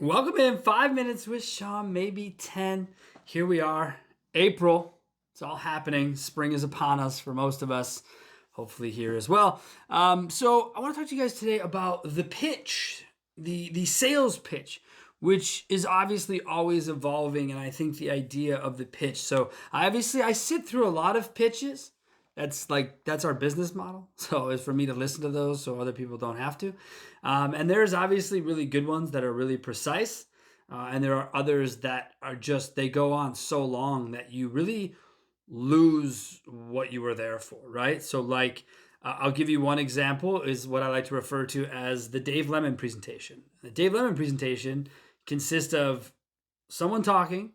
Welcome in 5 minutes with Sean, maybe 10. Here we are, April. It's all happening. Spring is upon us for most of us, hopefully here as well. So I want to talk to you guys today about the pitch, the sales pitch, which is obviously always evolving. And I think the idea of the pitch. So I sit through a lot of pitches. That's our business model. So it's for me to listen to those so other people don't have to. And there's obviously really good ones that are really precise. And there are others that are just, they go on so long that you really lose what you were there for, right? So I'll give you one example is what I like to refer to as the Dave Lemon presentation. The Dave Lemon presentation consists of someone talking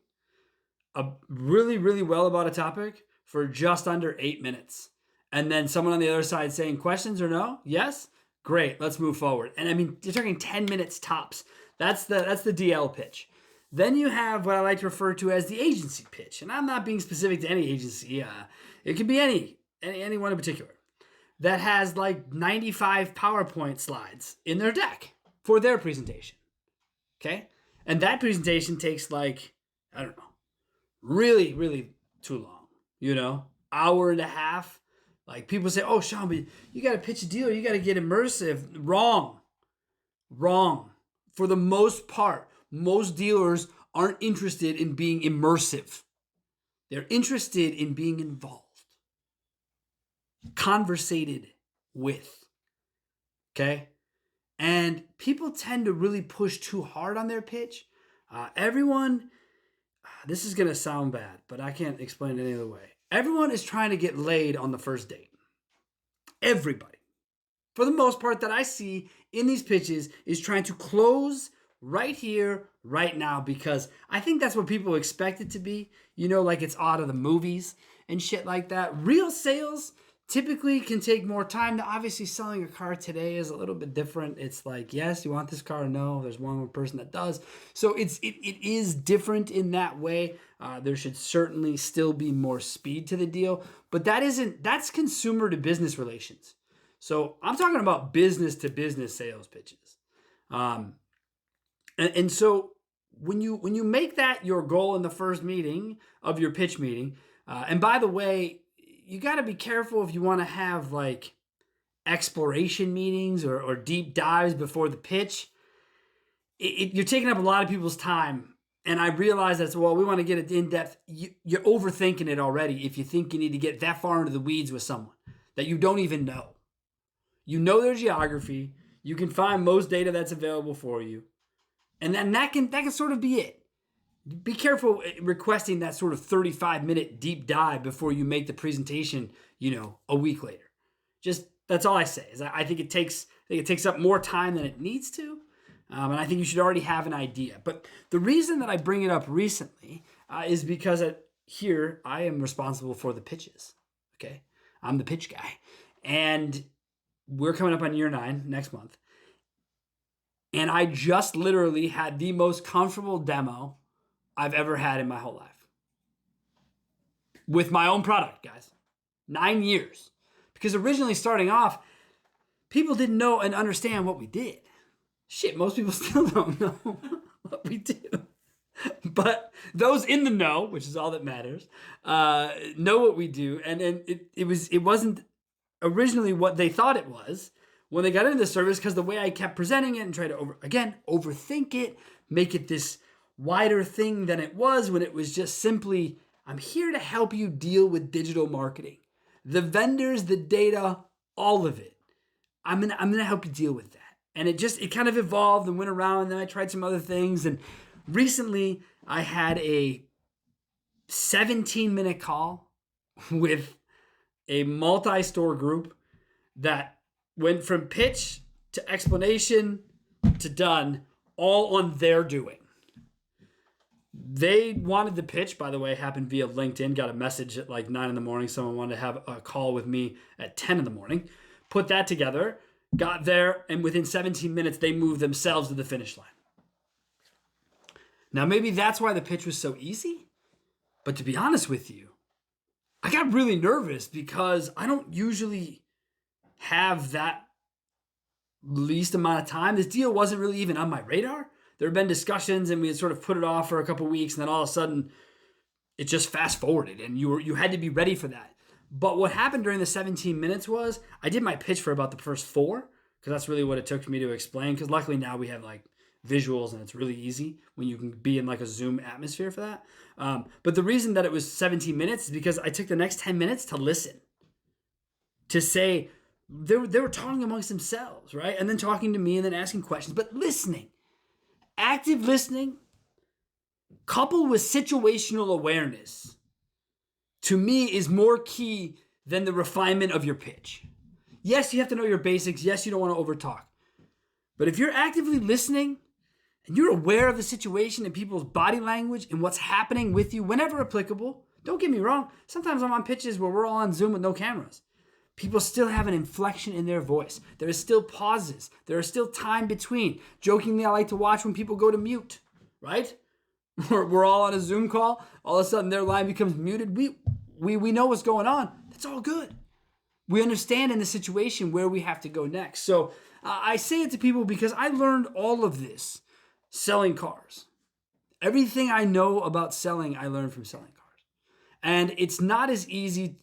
really, really well about a topic for just under 8 minutes. And then someone on the other side saying questions or no? Yes? Great, let's move forward. And I mean, you're talking 10 minutes tops. That's the DL pitch. Then you have what I like to refer to as the agency pitch. And I'm not being specific to any agency. It could be any one in particular that has like 95 PowerPoint slides in their deck for their presentation. Okay? And that presentation takes like, I don't know, really, really too long. Hour and a half. Like people say, oh, Sean, but you got to pitch a deal. You got to get immersive. Wrong. For the most part, most dealers aren't interested in being immersive. They're interested in being involved, conversated with. Okay? And people tend to really push too hard on their pitch. This is going to sound bad, but I can't explain it any other way. Everyone is trying to get laid on the first date. Everybody, for the most part that I see in these pitches, is trying to close right here, right now, because I think that's what people expect it to be. Like it's out of the movies and shit like that. Real sales typically can take more time. Now, obviously, selling a car today is a little bit different. It's like, yes, you want this car? No, there's one more person that does. So it is different in that way. There should certainly still be more speed to the deal, but that's consumer to business relations. So I'm talking about business to business sales pitches. And so when you make that your goal in the first meeting of your pitch meeting, and by the way, you got to be careful if you want to have like exploration meetings or deep dives before the pitch. You're taking up a lot of people's time. And I realize we want to get it in depth. You're overthinking it already if you think you need to get that far into the weeds with someone that you don't even know. You know their geography. You can find most data that's available for you. And then that can sort of be it. Be careful requesting that sort of 35-minute deep dive before you make the presentation, a week later. Just, that's all I say. Is I think it takes up more time than it needs to. And I think you should already have an idea. But the reason that I bring it up recently is because here I am responsible for the pitches. Okay? I'm the pitch guy. And we're coming up on year 9 next month. And I just literally had the most comfortable demo I've ever had in my whole life. With my own product, guys. 9 years. Because originally starting off, people didn't know and understand what we did. Shit, most people still don't know what we do. But those in the know, which is all that matters, know what we do. And it wasn't originally what they thought it was when they got into the service, because the way I kept presenting it and tried to overthink it, make it this wider thing than it was, when it was just simply, I'm here to help you deal with digital marketing. The vendors, the data, all of it. I'm gonna help you deal with that. And it kind of evolved and went around, and then I tried some other things. And recently I had a 17-minute call with a multi-store group that went from pitch to explanation to done, all on their doing. They wanted the pitch, by the way, happened via LinkedIn, got a message at like 9 in the morning. Someone wanted to have a call with me at 10 in the morning. Put that together, got there, and within 17 minutes, they moved themselves to the finish line. Now, maybe that's why the pitch was so easy. But to be honest with you, I got really nervous because I don't usually have that least amount of time. This deal wasn't really even on my radar. There had been discussions and we had sort of put it off for a couple weeks, and then all of a sudden it just fast forwarded, and you had to be ready for that. But what happened during the 17 minutes was I did my pitch for about the first 4, because that's really what it took for me to explain. Because luckily now we have like visuals and it's really easy when you can be in like a Zoom atmosphere for that. But the reason that it was 17 minutes is because I took the next 10 minutes to listen, to say they were talking amongst themselves, right? And then talking to me and then asking questions, but listening, active listening, coupled with situational awareness, to me is more key than the refinement of your pitch. Yes, you have to know your basics. Yes, you don't want to overtalk. But if you're actively listening and you're aware of the situation and people's body language and what's happening with you whenever applicable, don't get me wrong. Sometimes I'm on pitches where we're all on Zoom with no cameras. People still have an inflection in their voice. There is still pauses. There is still time between. Jokingly, I like to watch when people go to mute, right? We're all on a Zoom call. All of a sudden, their line becomes muted. We know what's going on. That's all good. We understand in the situation where we have to go next. So I say it to people because I learned all of this selling cars. Everything I know about selling, I learned from selling cars. And it's not as easy,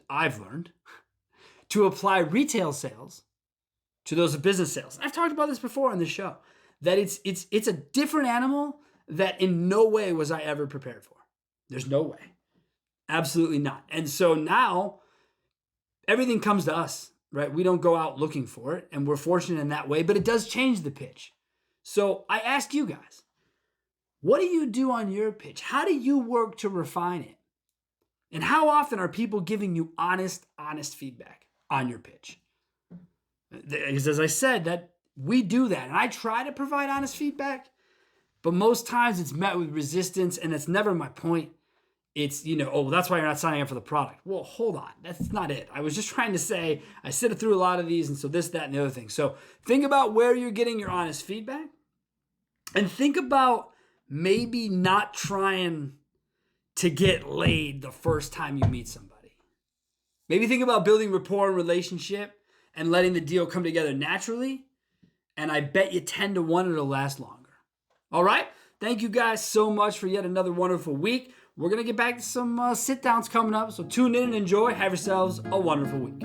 I've learned, to apply retail sales to those of business sales. I've talked about this before on the show, that it's a different animal that in no way was I ever prepared for. There's no way. Absolutely not. And so now everything comes to us, right? We don't go out looking for it, and we're fortunate in that way, but it does change the pitch. So I ask you guys, what do you do on your pitch? How do you work to refine it? And how often are people giving you honest feedback on your pitch? Because as I said, that we do that, and I try to provide honest feedback, but most times it's met with resistance, and it's never my point. It's, oh, that's why you're not signing up for the product. Well, hold on. That's not it. I was just trying to say I sit through a lot of these, and so this, that, and the other thing. So think about where you're getting your honest feedback, and think about maybe not trying to get laid the first time you meet somebody. Maybe think about building rapport and relationship and letting the deal come together naturally, and I bet you 10 to 1 it'll last longer. All right? Thank you guys so much for yet another wonderful week. We're going to get back to some sit-downs coming up, so tune in and enjoy. Have yourselves a wonderful week.